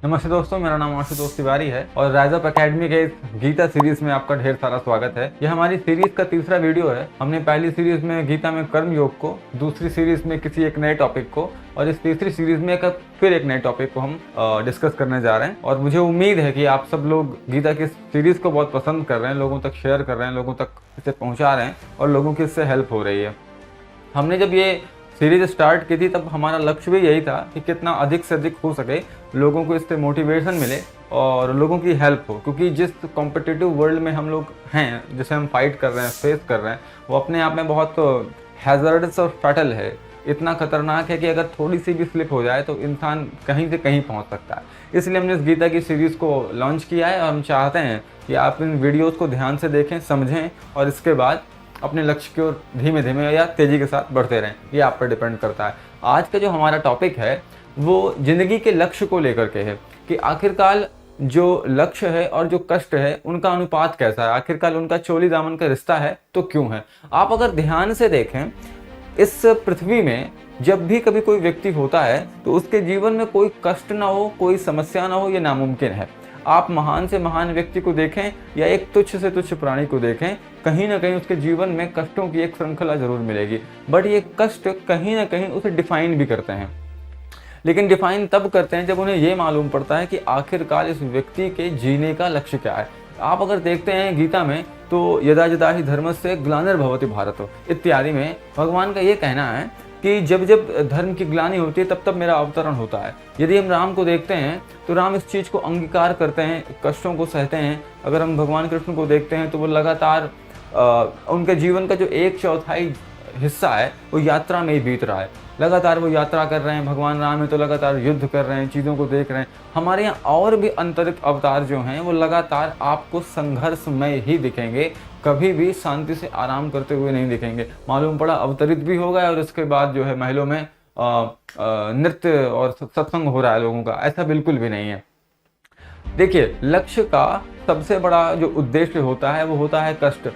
नमस्ते दोस्तों, मेरा नाम आशुतोष तिवारी है और राइज अप एकेडमी के इस गीता सीरीज में आपका ढेर सारा स्वागत है। यह हमारी सीरीज का तीसरा वीडियो है। हमने पहली सीरीज में गीता में कर्म योग को, दूसरी सीरीज में किसी एक नए टॉपिक को और इस तीसरी सीरीज में फिर एक नए टॉपिक को हम डिस्कस करने जा रहे हैं। और मुझे उम्मीद है कि आप सब लोग गीता की सीरीज को बहुत पसंद कर रहे हैं, लोगों तक शेयर कर रहे हैं, लोगों तक इसे पहुँचा रहे हैं और लोगों की इससे हेल्प हो रही है। हमने जब ये सीरीज स्टार्ट की थी तब हमारा लक्ष्य भी यही था कि कितना अधिक से अधिक हो सके लोगों को इससे मोटिवेशन मिले और लोगों की हेल्प हो, क्योंकि जिस कॉम्पिटिटिव वर्ल्ड में हम लोग हैं, जिसे हम फाइट कर रहे हैं, फेस कर रहे हैं, वो अपने आप में बहुत हैजर्डस और फैटल है। इतना खतरनाक है कि अगर थोड़ी सी भी स्लिप हो जाए तो इंसान कहीं से कहीं पहुंच सकता है। इसलिए हमने इस गीता की सीरीज़ को लॉन्च किया है और हम चाहते हैं कि आप इन वीडियोज़ को ध्यान से देखें, समझें और इसके बाद अपने लक्ष्य की ओर धीमे धीमे या तेजी के साथ बढ़ते रहें। ये आप पर डिपेंड करता है। आज का जो हमारा टॉपिक है वो जिंदगी के लक्ष्य को लेकर के है कि आखिरकार जो लक्ष्य है और जो कष्ट है उनका अनुपात कैसा है, आखिरकार उनका चोली दामन का रिश्ता है तो क्यों है। आप अगर ध्यान से देखें, इस पृथ्वी में जब भी कभी कोई व्यक्ति होता है तो उसके जीवन में कोई कष्ट ना हो, कोई समस्या ना हो, ये नामुमकिन है। आप महान से महान व्यक्ति को देखें या एक तुच्छ से तुच्छ प्राणी को देखें, कहीं ना कहीं उसके जीवन में कष्टों की एक श्रृंखला जरूर मिलेगी। बट ये कष्ट कहीं ना कहीं उसे डिफाइन भी करते हैं, लेकिन डिफाइन तब करते हैं जब उन्हें ये मालूम पड़ता है कि आखिरकार इस व्यक्ति के जीने का लक्ष्य क्या है। आप अगर देखते हैं गीता में तो यदा यदा ही धर्मस्य ग्लानिर्भवति भारत इत्यादि में भगवान का ये कहना है कि जब जब धर्म की ग्लानि होती है तब तब मेरा अवतरण होता है। यदि हम राम को देखते हैं तो राम इस चीज़ को अंगीकार करते हैं, कष्टों को सहते हैं। अगर हम भगवान कृष्ण को देखते हैं तो वो लगातार उनके जीवन का जो 1/4 हिस्सा है वो यात्रा में ही बीत रहा है। लगातार वो यात्रा कर रहे हैं। भगवान राम है तो लगातार युद्ध कर रहे हैं, चीज़ों को देख रहे हैं। हमारे यहाँ और भी अंतरिक्ष अवतार जो हैं वो लगातार आपको संघर्षमय ही दिखेंगे, कभी भी शांति से आराम करते हुए नहीं दिखेंगे। मालूम पड़ा अवतरित भी हो गए और उसके बाद जो है महलों में नृत्य और सत्संग हो रहा है लोगों का, ऐसा बिल्कुल भी नहीं है। देखिए, लक्ष्य का सबसे बड़ा जो उद्देश्य होता है वो होता है कष्ट।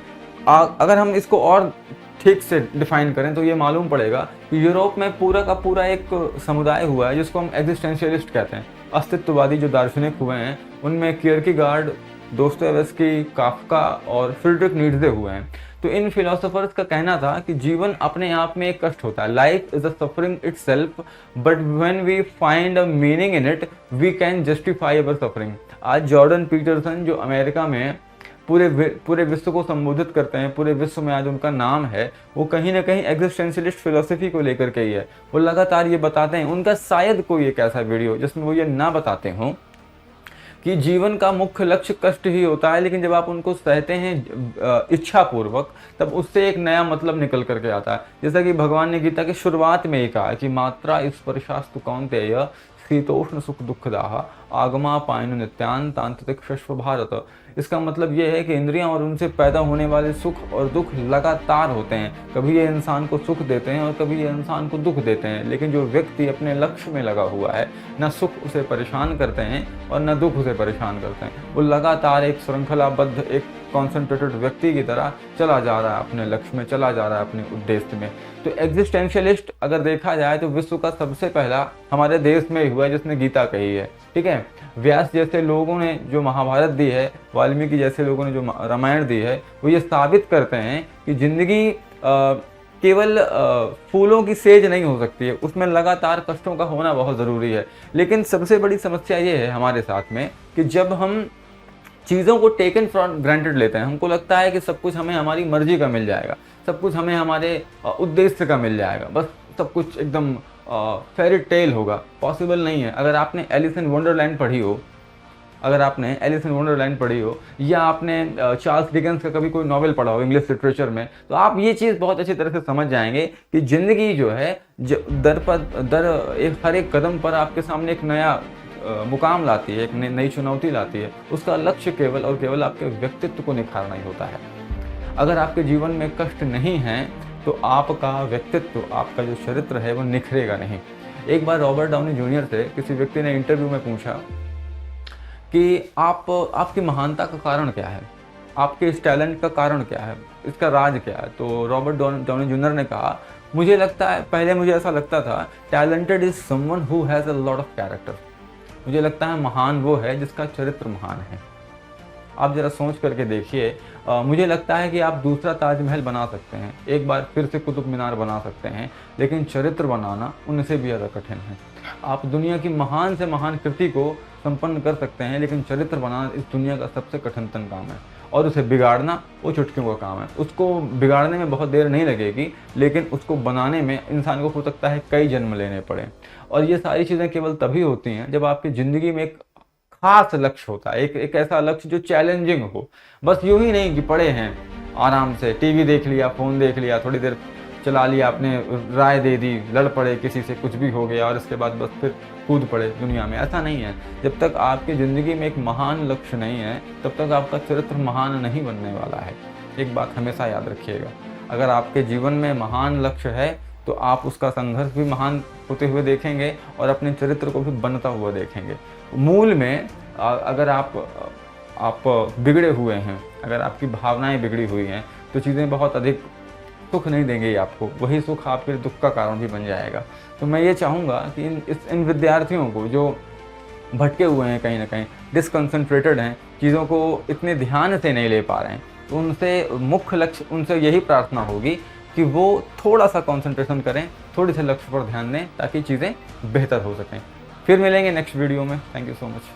अगर हम इसको और ठीक से डिफाइन करें तो ये मालूम पड़ेगा कि यूरोप में पूरा का पूरा एक समुदाय हुआ है जिसको हम एग्जिस्टेंशियलिस्ट कहते हैं। अस्तित्ववादी जो दार्शनिक हुए हैं उनमें कियरकेगार्ड, दोस्तोयेवस्की, काफ्का और फ्रीडरिक नीट्शे हुए हैं। तो इन फिलोसोफर्स का कहना था कि जीवन अपने आप में एक कष्ट होता है। Life is a suffering itself, but when we find a meaning in it we can justify our suffering. आज जॉर्डन पीटरसन जो अमेरिका में पूरे विश्व को संबोधित करते हैं, पूरे विश्व में आज उनका नाम है, वो कहीं ना कहीं एग्जिस्टेंशियलिस्ट फिलोसफी को लेकर के ही है। वो लगातार ये बताते हैं, उनका शायद कोई एक ऐसा वीडियो जिसमें वो ये ना बताते हों कि जीवन का मुख्य लक्ष्य कष्ट ही होता है, लेकिन जब आप उनको सहते हैं इच्छा पूर्वक तब उससे एक नया मतलब निकल करके आता है। जैसा कि भगवान ने गीता की शुरुआत में ही कहा कि मात्रा स्पर्शास्तु कौन्तेय शीतोष्ण सुख दुखदाह आगमा पायनु नित्यान तांत्रिक भारत। इसका मतलब ये है कि इंद्रियां और उनसे पैदा होने वाले सुख और दुख लगातार होते हैं। कभी ये इंसान को सुख देते हैं और कभी ये इंसान को दुख देते हैं, लेकिन जो व्यक्ति अपने लक्ष्य में लगा हुआ है, न सुख उसे परेशान करते हैं और न दुख उसे परेशान करते हैं। वो लगातार एक श्रृंखलाबद्ध, एक कॉन्सेंट्रेटेड व्यक्ति की तरह चला जा रहा है, अपने लक्ष्य में चला जा रहा है, अपने उद्देश्य में। तो एग्जिस्टेंशियलिस्ट अगर देखा जाए तो विश्व का सबसे पहला हमारे देश में ही हुआ है जिसने गीता कही है। ठीक है, व्यास जैसे लोगों ने जो महाभारत दी है, वाल्मीकि जैसे लोगों ने जो रामायण दी है, वो ये साबित करते हैं कि जिंदगी केवल फूलों की सेज नहीं हो सकती है, उसमें लगातार कष्टों का होना बहुत ज़रूरी है। लेकिन सबसे बड़ी समस्या ये है हमारे साथ में कि जब हम चीज़ों को टेकन फॉर ग्रांटेड लेते हैं, हमको लगता है कि सब कुछ हमें हमारी मर्जी का मिल जाएगा, सब कुछ हमें हमारे उद्देश्य का मिल जाएगा, बस सब कुछ एकदम फेरी टेल होगा। पॉसिबल नहीं है। अगर आपने एलिस इन वंडरलैंड पढ़ी हो, या आपने चार्ल्स डिकेंस का कभी कोई नॉवेल पढ़ा हो इंग्लिश लिटरेचर में, तो आप ये चीज़ बहुत अच्छी तरह से समझ जाएंगे कि ज़िंदगी जो है हर एक कदम पर आपके सामने एक नया मुकाम लाती है, एक नई चुनौती लाती है। उसका लक्ष्य केवल और केवल आपके व्यक्तित्व को निखारना ही होता है। अगर आपके जीवन में कष्ट नहीं है तो आपका व्यक्तित्व, आपका जो चरित्र है वो निखरेगा नहीं। एक बार रॉबर्ट डाउनी जूनियर से किसी व्यक्ति ने इंटरव्यू में पूछा कि आपकी महानता का कारण क्या है, आपके इस टैलेंट का कारण क्या है, इसका राज क्या है। तो रॉबर्ट डाउनी जूनियर ने कहा, पहले मुझे ऐसा लगता था talented is someone who has a lot of character. मुझे लगता है महान वो है जिसका चरित्र महान है। आप ज़रा सोच करके देखिए, मुझे लगता है कि आप दूसरा ताजमहल बना सकते हैं, एक बार फिर से कुतुब मीनार बना सकते हैं, लेकिन चरित्र बनाना उनसे भी ज़्यादा कठिन है। आप दुनिया की महान से महान कृति को संपन्न कर सकते हैं, लेकिन चरित्र बनाना इस दुनिया का सबसे कठिनतम काम है, और उसे बिगाड़ना वो चुटकियों का काम है। उसको बिगाड़ने में बहुत देर नहीं लगेगी, लेकिन उसको बनाने में इंसान को हो सकता है कई जन्म लेने पड़े। और ये सारी चीज़ें केवल तभी होती हैं जब आपकी ज़िंदगी में एक खास लक्ष्य होता है, एक ऐसा लक्ष्य जो चैलेंजिंग हो। बस यूं ही नहीं कि पड़े हैं आराम से, टीवी देख लिया, फ़ोन देख लिया, थोड़ी देर चला लिया, आपने राय दे दी, लड़ पड़े किसी से, कुछ भी हो गया और इसके बाद बस फिर कूद पड़े दुनिया में। ऐसा नहीं है। जब तक आपकी ज़िंदगी में एक महान लक्ष्य नहीं है, तब तक आपका चरित्र महान नहीं बनने वाला है। एक बात हमेशा याद रखिएगा, अगर आपके जीवन में महान लक्ष्य है तो आप उसका संघर्ष भी महान होते हुए देखेंगे और अपने चरित्र को भी बनता हुआ देखेंगे। मूल में अगर आप बिगड़े हुए हैं, अगर आपकी भावनाएं बिगड़ी हुई हैं, तो चीज़ें बहुत अधिक सुख नहीं देंगे आपको, वही सुख आपके दुख का कारण भी बन जाएगा। तो मैं ये चाहूँगा कि इन विद्यार्थियों को जो भटके हुए हैं, कहीं ना कहीं डिसकंसंट्रेटेड हैं, चीज़ों को इतने ध्यान से नहीं ले पा रहे हैं, तो उनसे मुख्य लक्ष्य, उनसे यही प्रार्थना होगी कि वो थोड़ा सा कंसंट्रेशन करें, थोड़ी से लक्ष्य पर ध्यान दें, ताकि चीज़ें बेहतर हो सकें। फिर मिलेंगे नेक्स्ट वीडियो में। Thank you so much.